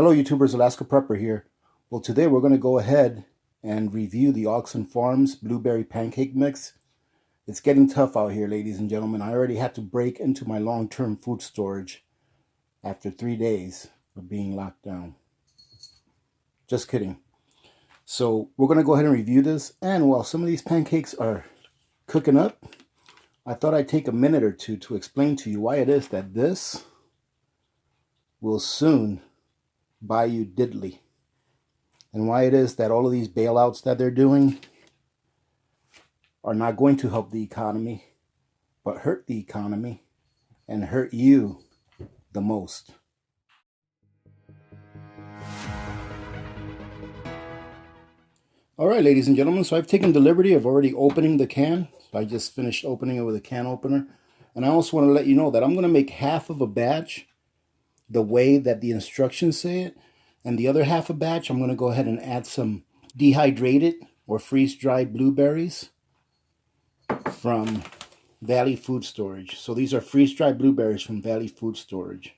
Hello YouTubers, Alaska Prepper here. Well, today we're going to go ahead and review the Oxen Farms Blueberry Pancake Mix. It's getting tough out here, ladies and gentlemen. I already had to break into my long-term food storage after 3 days of being locked down. Just kidding. So we're going to go ahead and review this, and while some of these pancakes are cooking up, I thought I'd take a minute or two to explain to you why it is that this will soon buy you diddly, and why it is that all of these bailouts that they're doing are not going to help the economy, but hurt the economy and hurt you the most. Alright, ladies and gentlemen, so I've taken the liberty of already opening the can. I just finished opening it with a can opener. And I also want to let you know that I'm going to make half of a batch the way that the instructions say it. And the other half a batch, I'm going to go ahead and add some dehydrated or freeze-dried blueberries from Valley Food Storage. So these are freeze-dried blueberries from Valley Food Storage.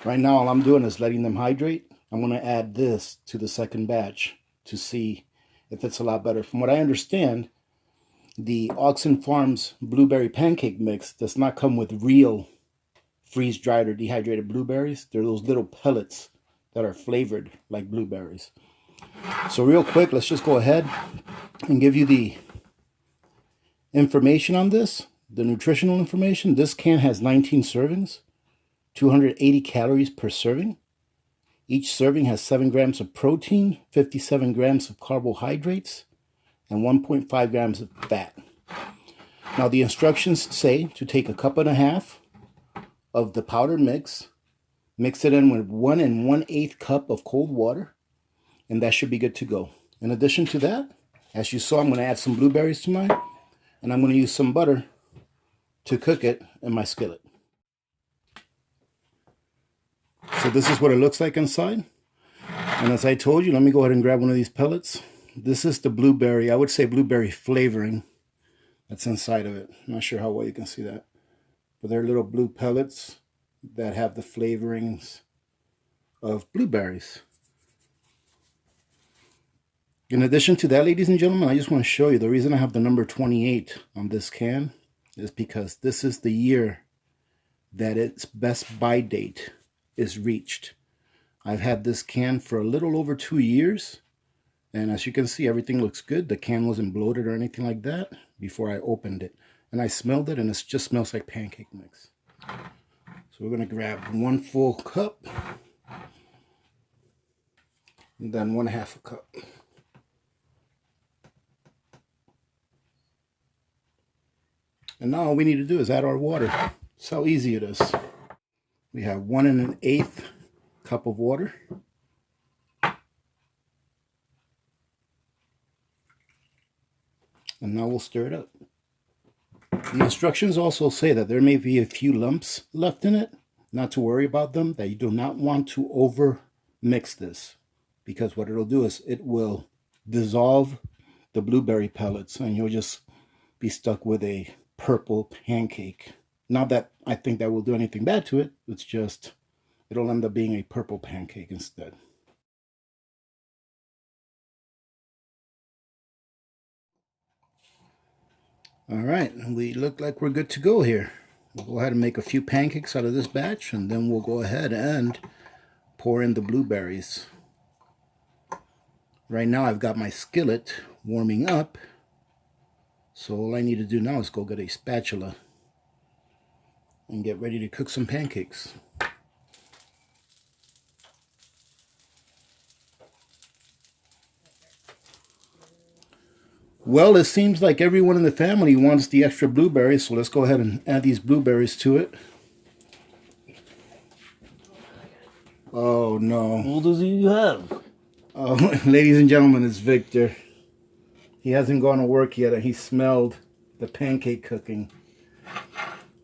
Right now, all I'm doing is letting them hydrate. I'm going to add this to the second batch to see if it's a lot better. From what I understand, the Oxen Farms Blueberry Pancake Mix does not come with real freeze-dried or dehydrated blueberries. They're those little pellets that are flavored like blueberries. So real quick, let's just go ahead and give you the information on this, the nutritional information. This can has 19 servings, 280 calories per serving. Each serving has 7 grams of protein, 57 grams of carbohydrates, and 1.5 grams of fat. Now the instructions say to take a cup and a half of the powdered mix, mix it in with 1 1/8 cup of cold water, and that should be good to go. In addition to that, as you saw, I'm going to add some blueberries to mine, and I'm going to use some butter to cook it in my skillet. So this is what it looks like inside. And as I told you, let me go ahead and grab one of these pellets. This is the blueberry, I would say blueberry flavoring that's inside of it. I'm not sure how well you can see that. But they're little blue pellets that have the flavorings of blueberries. In addition to that, ladies and gentlemen, I just want to show you the reason I have the number 28 on this can is because this is the year that its best buy date is reached. I've had this can for a little over 2 years, and as you can see, everything looks good. The can wasn't bloated or anything like that before I opened it, and I smelled it, and it just smells like pancake mix. So we're going to grab 1 full cup and then 1/2 cup. And now all we need to do is add our water. That's how easy it is. We have 1 1/8 cup of water. And now we'll stir it up. The instructions also say that there may be a few lumps left in it. Not to worry about them, that you do not want to over mix this. Because what it'll do is it will dissolve the blueberry pellets and you'll just be stuck with a purple pancake. Not that I think that will do anything bad to it. It's just, it'll end up being a purple pancake instead. All right, we look like we're good to go here. We'll go ahead and make a few pancakes out of this batch, and then we'll go ahead and pour in the blueberries. Right now I've got my skillet warming up. So all I need to do now is go get a spatula and get ready to cook some pancakes. Well, it seems like everyone in the family wants the extra blueberries, so let's go ahead and add these blueberries to it. Oh no. What does he have? Oh, ladies and gentlemen, it's Victor. He hasn't gone to work yet and he smelled the pancake cooking.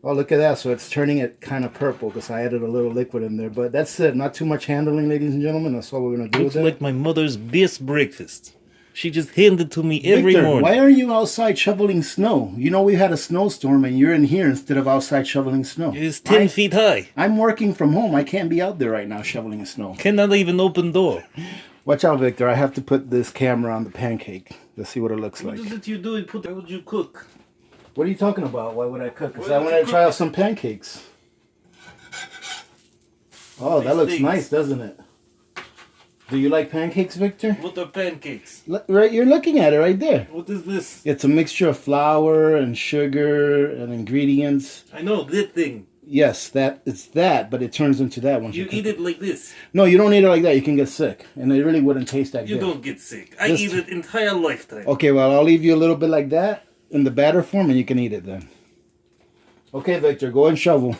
Oh, look at that. So it's turning it kind of purple because I added a little liquid in there. But that's it. Not too much handling, ladies and gentlemen. That's all we're going to do Looks with it. like my mother's best breakfast. She just handed to me every Victor, morning. why are you outside shoveling snow? You know we had a snowstorm and you're in here instead of outside shoveling snow. It's 10 feet high. I'm working from home. I can't be out there right now shoveling snow. Cannot even open door. Watch out, Victor. I have to put this camera on the pancake. Let's see what it looks like. What is it you doing? Why would you cook? What are you talking about? Why would I cook? Because I want to try out some pancakes. Oh, that looks nice, doesn't it? Do you like pancakes, Victor? What are pancakes? Right, you're looking at it right there. What is this? It's a mixture of flour and sugar and ingredients. I know, that thing. Yes, it's that, but it turns into that once you eat it like this. No, you don't eat it like that. You can get sick, and it really wouldn't taste that good. You don't get sick. I eat it entire lifetime. Okay, well, I'll leave you a little bit like that in the batter form, and you can eat it then. Okay, Victor, go and shovel.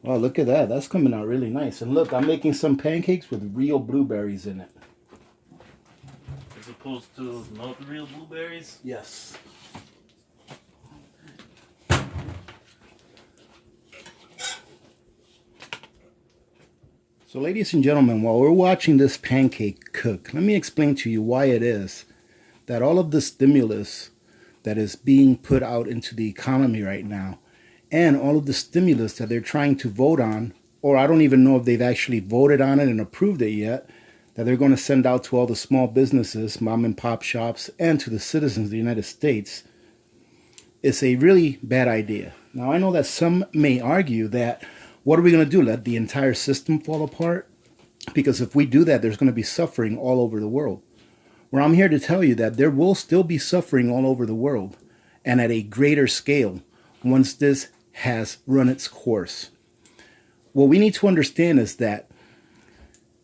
Oh, look at that. That's coming out really nice. And look, I'm making some pancakes with real blueberries in it. As opposed to not real blueberries? Yes. So ladies and gentlemen, while we're watching this pancake cook, let me explain to you why it is that all of the stimulus that is being put out into the economy right now, and all of the stimulus that they're trying to vote on, or I don't even know if they've actually voted on it and approved it yet, that they're going to send out to all the small businesses, mom and pop shops, and to the citizens of the United States, is a really bad idea. Now, I know that some may argue that, what are we going to do? Let the entire system fall apart? Because if we do that, there's going to be suffering all over the world. Well, I'm here to tell you that there will still be suffering all over the world, and at a greater scale, once this has run its course. What we need to understand is that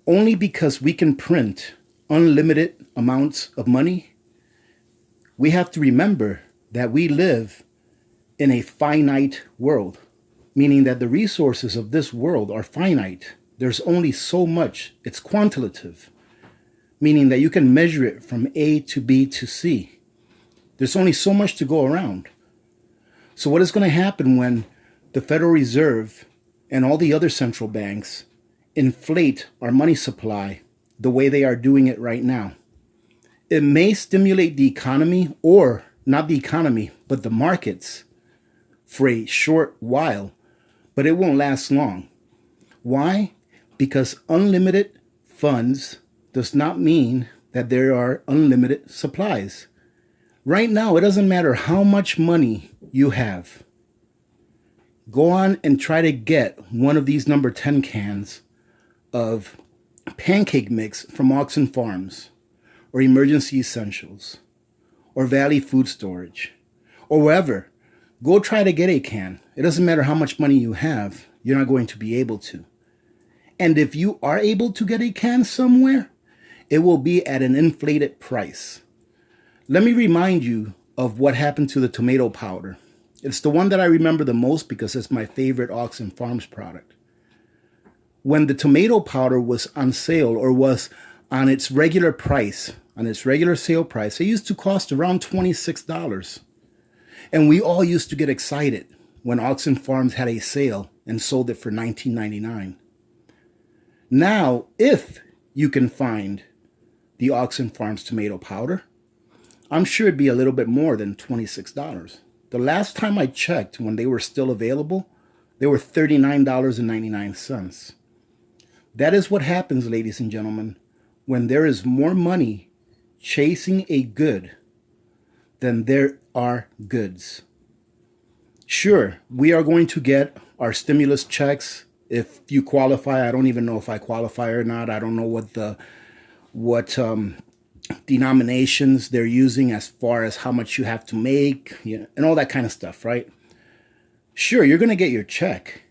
only because we can print unlimited amounts of money, we have to remember that we live in a finite world, meaning that the resources of this world are finite. There's only so much. It's quantitative, meaning that you can measure it from A to B to C. There's only so much to go around. So what is going to happen when the Federal Reserve and all the other central banks inflate our money supply the way they are doing it right now? It may stimulate the economy, or not the economy, but the markets for a short while, but it won't last long. Why? Because unlimited funds does not mean that there are unlimited supplies. Right now, it doesn't matter how much money you have. Go on and try to get one of these number 10 cans of pancake mix from Oxen Farms, or Emergency Essentials, or Valley Food Storage, or wherever. Go try to get a can. It doesn't matter how much money you have, you're not going to be able to. And if you are able to get a can somewhere, it will be at an inflated price. Let me remind you of what happened to the tomato powder. It's the one that I remember the most because it's my favorite Oxen Farms product. When the tomato powder was on sale, or was on its regular price, on its regular sale price, it used to cost around $26. And we all used to get excited when Oxen Farms had a sale and sold it for $19.99. Now, if you can find the Oxen Farms tomato powder, I'm sure it'd be a little bit more than $26. The last time I checked, when they were still available, they were $39.99. That is what happens, ladies and gentlemen, when there is more money chasing a good than there are goods. Sure, we are going to get our stimulus checks if you qualify. I don't even know if I qualify or not. I don't know what denominations they're using as far as how much you have to make, and all that kind of stuff, right? Sure, you're going to get your check.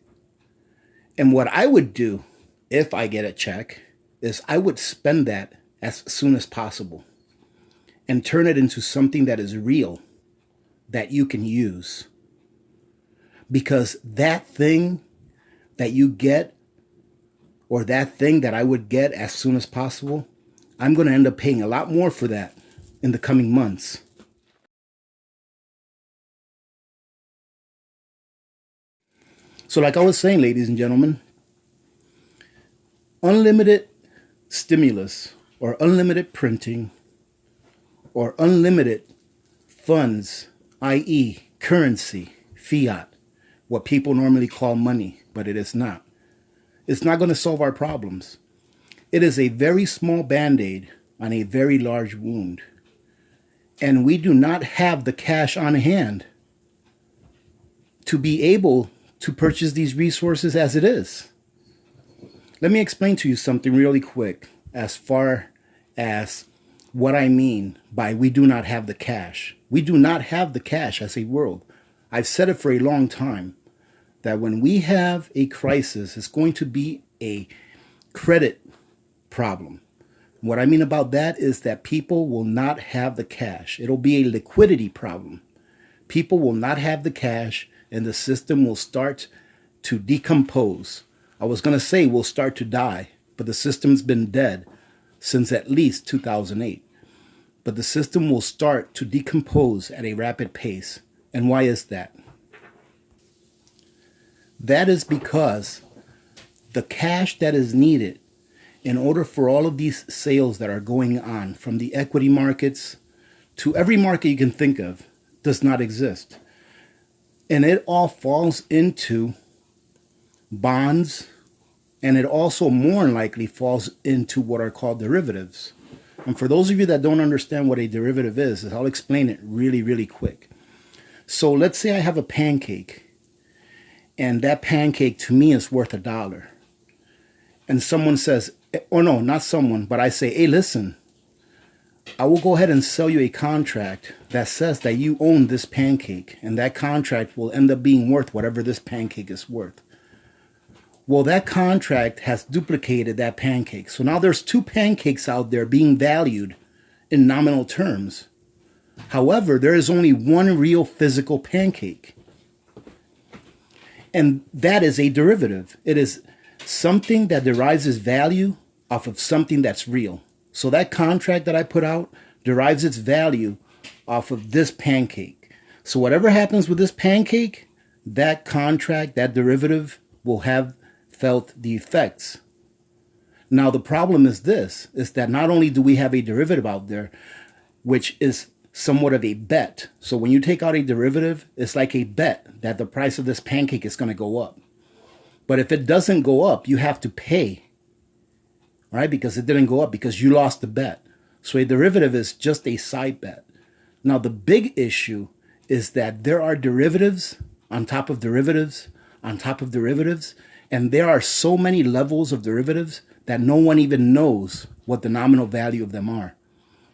And what I would do if I get a check is I would spend that as soon as possible and turn it into something that is real, that you can use. Because that thing that you get, or that thing that I would get as soon as possible, I'm going to end up paying a lot more for that in the coming months. So like I was saying, ladies and gentlemen, unlimited stimulus or unlimited printing or unlimited funds, i.e. currency, fiat, what people normally call money, but it is not. It's not going to solve our problems. It is a very small band-aid on a very large wound. And we do not have the cash on hand to be able to purchase these resources as it is. Let me explain to you something really quick as far as what I mean by we do not have the cash. We do not have the cash as a world. I've said it for a long time that when we have a crisis, it's going to be a credit problem. What I mean about that is that people will not have the cash. It'll be a liquidity problem. People will not have the cash and the system will start to decompose. I was going to say we'll start to die, but the system's been dead since at least 2008. But the system will start to decompose at a rapid pace. And why is that? That is because the cash that is needed in order for all of these sales that are going on, from the equity markets to every market you can think of, does not exist. And it all falls into bonds, and it also more than likely falls into what are called derivatives. And for those of you that don't understand what a derivative is, I'll explain it really, really quick. So let's say I have a pancake, and that pancake to me is worth $1. And someone says, or no, not someone, but I say, hey, listen, I will go ahead and sell you a contract that says that you own this pancake, and that contract will end up being worth whatever this pancake is worth. Well, that contract has duplicated that pancake. So now there's two pancakes out there being valued in nominal terms. However, there is only one real physical pancake. And that is a derivative. It is something that derives its value off of something that's real. So that contract that I put out derives its value off of this pancake. So whatever happens with this pancake, that contract, that derivative will have felt the effects. Now the problem is this, is that not only do we have a derivative out there, which is somewhat of a bet. So when you take out a derivative, it's like a bet that the price of this pancake is going to go up. But if it doesn't go up, you have to pay, right? Because it didn't go up, because you lost the bet. So a derivative is just a side bet. Now the big issue is that there are derivatives on top of derivatives on top of derivatives, and there are so many levels of derivatives that no one even knows what the nominal value of them are.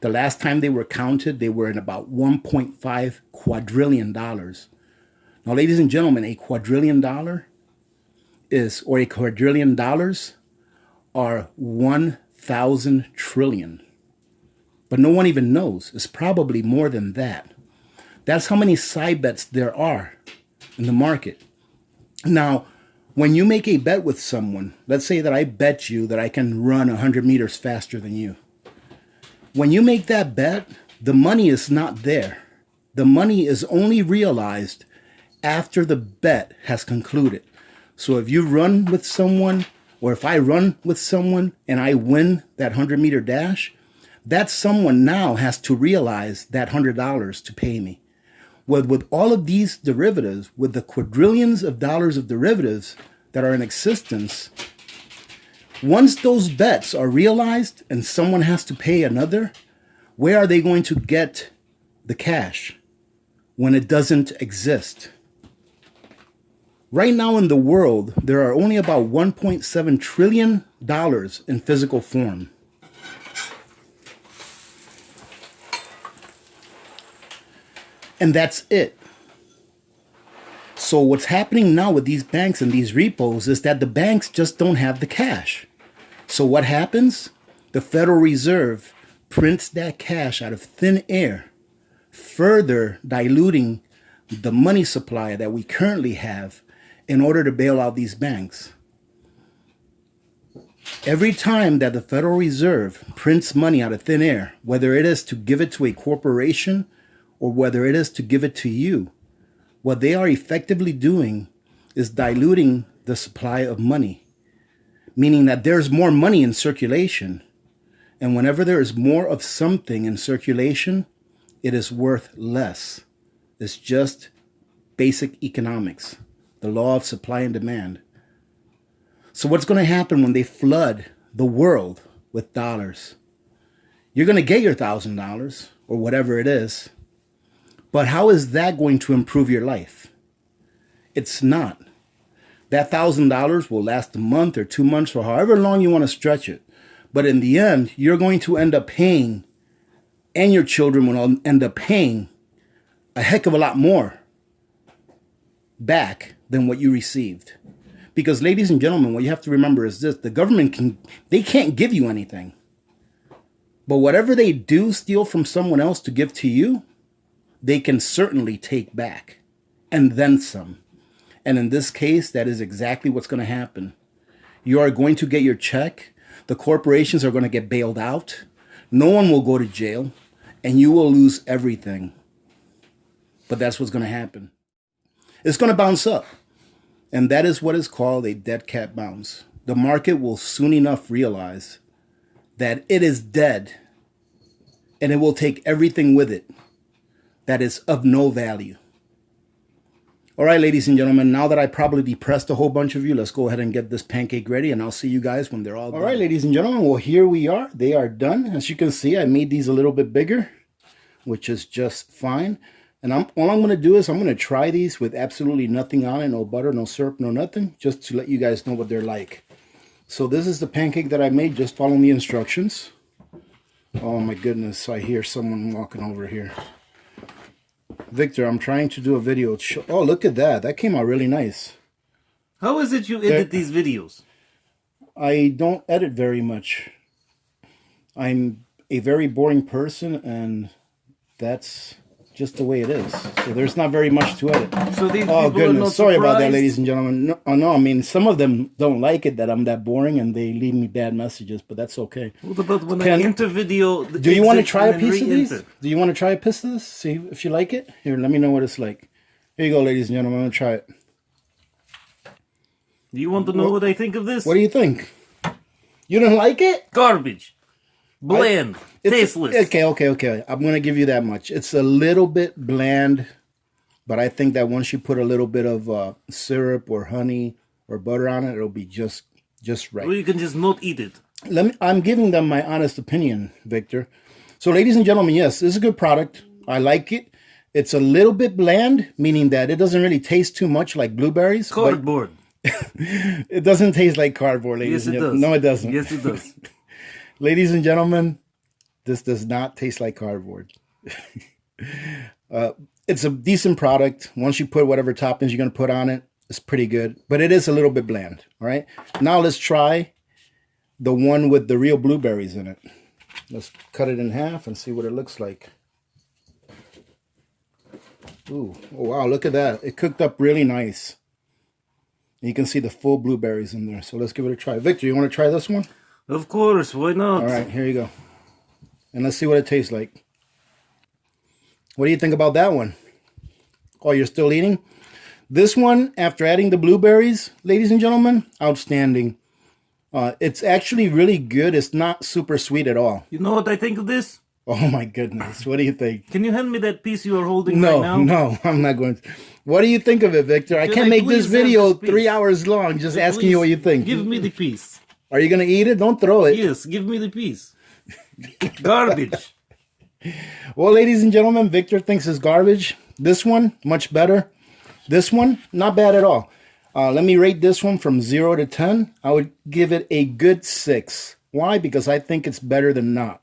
The last time they were counted, they were in about $1.5 quadrillion. Now, ladies and gentlemen, a quadrillion dollar is, or a quadrillion dollars are 1,000 trillion. But no one even knows. It's probably more than that. That's how many side bets there are in the market. Now, when you make a bet with someone, let's say that I bet you that I can run 100 meters faster than you. When you make that bet, the money is not there. The money is only realized after the bet has concluded. So if you run with someone, or if I run with someone and I win that 100-meter dash, that someone now has to realize that $100 to pay me. With all of these derivatives, with the quadrillions of dollars of derivatives that are in existence, once those bets are realized and someone has to pay another, where are they going to get the cash when it doesn't exist? Right now in the world, there are only about $1.7 trillion in physical form. And that's it. So what's happening now with these banks and these repos is that the banks just don't have the cash. So what happens? The Federal Reserve prints that cash out of thin air, further diluting the money supply that we currently have in order to bail out these banks. Every time that the Federal Reserve prints money out of thin air, whether it is to give it to a corporation or whether it is to give it to you, what they are effectively doing is diluting the supply of money, meaning that there's more money in circulation. And whenever there is more of something in circulation, it is worth less. It's just basic economics, the law of supply and demand. So what's going to happen when they flood the world with dollars? You're going to get your $1,000 or whatever it is. But how is that going to improve your life? It's not. That $1,000 will last a month or 2 months or however long you want to stretch it. But in the end, you're going to end up paying, and your children will end up paying a heck of a lot more back than what you received. Because, ladies and gentlemen, what you have to remember is this: the government can't give you anything. But whatever they do steal from someone else to give to you, they can certainly take back, and then some. And in this case, that is exactly what's going to happen. You are going to get your check. The corporations are going to get bailed out. No one will go to jail, and you will lose everything. But that's what's going to happen. It's going to bounce up. And that is what is called a dead cat bounce. The market will soon enough realize that it is dead, and it will take everything with it that is of no value. All right, ladies and gentlemen, now that I probably depressed a whole bunch of you, let's go ahead and get this pancake ready, and I'll see you guys when they're all done. All right, ladies and gentlemen, well, here we are. They are done. As you can see, I made these a little bit bigger, which is just fine. And all I'm going to do is I'm going to try these with absolutely nothing on it, no butter, no syrup, no nothing, just to let you guys know what they're like. So this is the pancake that I made, just following the instructions. Oh my goodness, I hear someone walking over here. Victor, I'm trying to do a video. Oh, look at that. That came out really nice. How is it you edit these videos? I don't edit very much. I'm a very boring person, and that's just the way it is. So there's not very much to edit. So these oh, people are not goodness. Sorry about that, surprised? ladies and gentlemen. No, I mean, some of them don't like it that I'm that boring, and they leave me bad messages, but that's okay. What about when I enter video? Do you want to try a piece of these? Do you want to try a piece of this? See if you like it? Here, let me know what it's like. Here you go, ladies and gentlemen. I'm going to try it. Do you want to know what I think of this? What do you think? You don't like it? Garbage. Bland. Tasteless. Okay. I'm going to give you that much. It's a little bit bland, but I think that once you put a little bit of syrup or honey or butter on it, it'll be just right. Or you can just not eat it. I'm giving them my honest opinion, Victor. So, ladies and gentlemen, yes, this is a good product. I like it. It's a little bit bland, meaning that it doesn't really taste too much like blueberries. Cardboard. It doesn't taste like cardboard, ladies and gentlemen. No, it doesn't. Yes, it does. Ladies and gentlemen, this does not taste like cardboard. It's a decent product. Once you put whatever toppings you're going to put on it, it's pretty good. But it is a little bit bland. All right. Now let's try the one with the real blueberries in it. Let's cut it in half and see what it looks like. Ooh, oh, wow, look at that. It cooked up really nice. And you can see the full blueberries in there. So let's give it a try. Victor, you want to try this one? Of course, why not? All right, here you go. And let's see what it tastes like. What do you think about that one? Oh, you're still eating? This one, after adding the blueberries, ladies and gentlemen, outstanding. It's actually really good. It's not super sweet at all. You know what I think of this? Oh my goodness. What do you think? Can you hand me that piece you are holding right now? No, I'm not going to. What do you think of it, Victor? I can't make this video 3 hours long just asking you what you think. Give me the piece. Are you going to eat it? Don't throw it. Yes, give me the piece. Garbage. Well, ladies and gentlemen, Victor thinks it's garbage. This one, much better. This one, not bad at all. Let me rate this one from 0 to 10. I would give it a good 6. Why? Because I think it's better than not.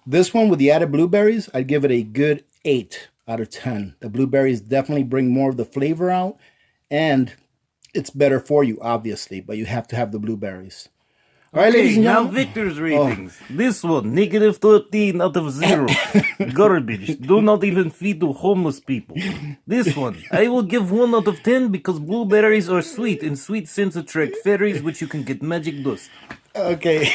This one with the added blueberries, I'd give it a good 8 out of 10. The blueberries definitely bring more of the flavor out, and it's better for you, obviously, but you have to have the blueberries. All right, ladies and now gentlemen. Victor's ratings. This one, negative 13 out of 0. Garbage. Do not even feed to homeless people. This one, I will give 1 out of 10 because blueberries are sweet, and sweet scents attract fairies, which you can get magic dust. Okay.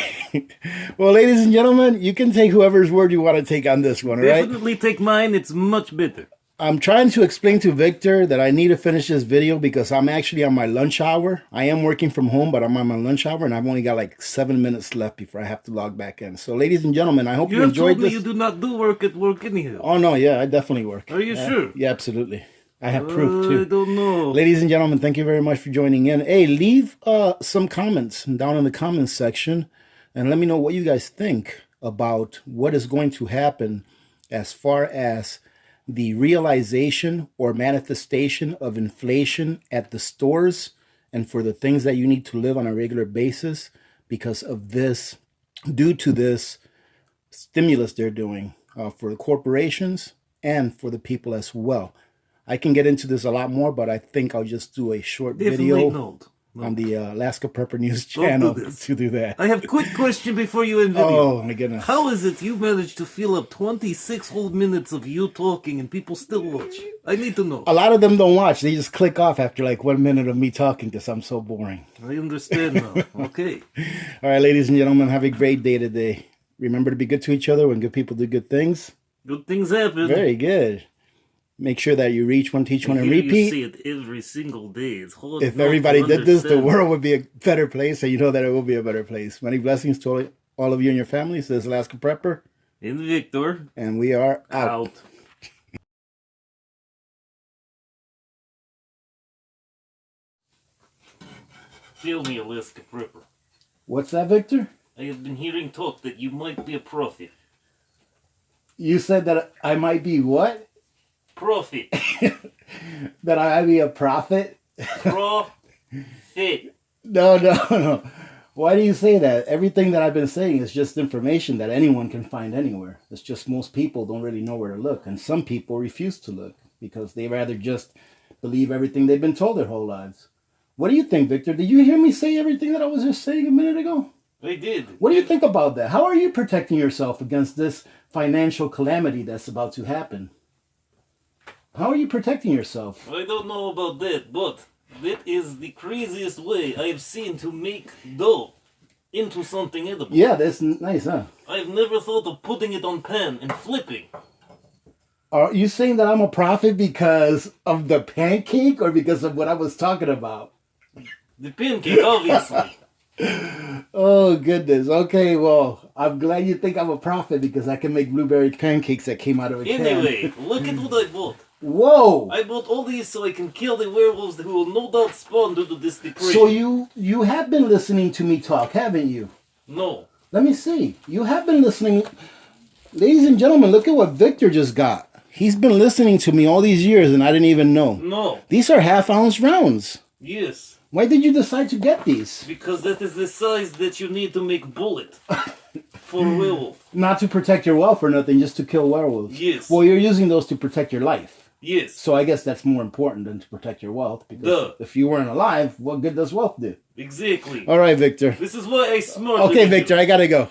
Well, ladies and gentlemen, you can take whoever's word you want to take on this one, all right? Definitely take mine. It's much better. I'm trying to explain to Victor that I need to finish this video because I'm actually on my lunch hour. I am working from home, but I'm on my lunch hour, and I've only got like 7 minutes left before I have to log back in. So, ladies and gentlemen, I hope you enjoyed this. You do not do work at work anyhow. Oh, no, yeah, I definitely work. Are you sure? Yeah, absolutely. I have proof, too. I don't know. Ladies and gentlemen, thank you very much for joining in. Hey, leave some comments down in the comments section, and let me know what you guys think about what is going to happen as far as the realization or manifestation of inflation at the stores and for the things that you need to live on a regular basis because of this, due to this stimulus they're doing for the corporations and for the people as well. I can get into this a lot more, but I think I'll just do a short video on the Alaska Prepper News channel to do that. I have a quick question before you end video. Oh, my goodness. How is it you managed to fill up 26 whole minutes of you talking and people still watch? I need to know. A lot of them don't watch. They just click off after like 1 minute of me talking because I'm so boring. I understand now. Okay. All right, ladies and gentlemen, have a great day today. Remember to be good to each other when good people do good things. Good things happen. Very good. Make sure that you reach one, teach one, and repeat. You see it every single day. It's hard. If everybody did this, the world would be a better place, and you know that it will be a better place. Many blessings to all of you and your families. This is Alaska Prepper. And Victor. And we are out. Tell me, Alaska Prepper. What's that, Victor? I have been hearing talk that you might be a prophet. You said that I might be what? Prophet. That I might be a prophet? Prophet. No. Why do you say that? Everything that I've been saying is just information that anyone can find anywhere. It's just most people don't really know where to look. And some people refuse to look because they rather just believe everything they've been told their whole lives. What do you think, Victor? Did you hear me say everything that I was just saying a minute ago? I did. What do you think about that? How are you protecting yourself against this financial calamity that's about to happen? How are you protecting yourself? I don't know about that, but that is the craziest way I have seen to make dough into something edible. Yeah, that's nice, huh? I've never thought of putting it on pan and flipping. Are you saying that I'm a prophet because of the pancake or because of what I was talking about? The pancake, obviously. Oh, goodness. Okay, well, I'm glad you think I'm a prophet because I can make blueberry pancakes that came out of a can. Anyway, look at what I bought. Whoa! I bought all these so I can kill the werewolves who will no doubt spawn due to this depression. So you have been listening to me talk, haven't you? No. Let me see. You have been listening. Ladies and gentlemen, look at what Victor just got. He's been listening to me all these years and I didn't even know. No. These are half-ounce rounds. Yes. Why did you decide to get these? Because that is the size that you need to make bullet for a werewolf. Not to protect your wealth or nothing, just to kill werewolves. Yes. Well, you're using those to protect your life. Yes. So I guess that's more important than to protect your wealth. Because if you weren't alive, what good does wealth do? Exactly. All right, Victor. This is why I smartly... Okay, Victor, I gotta go.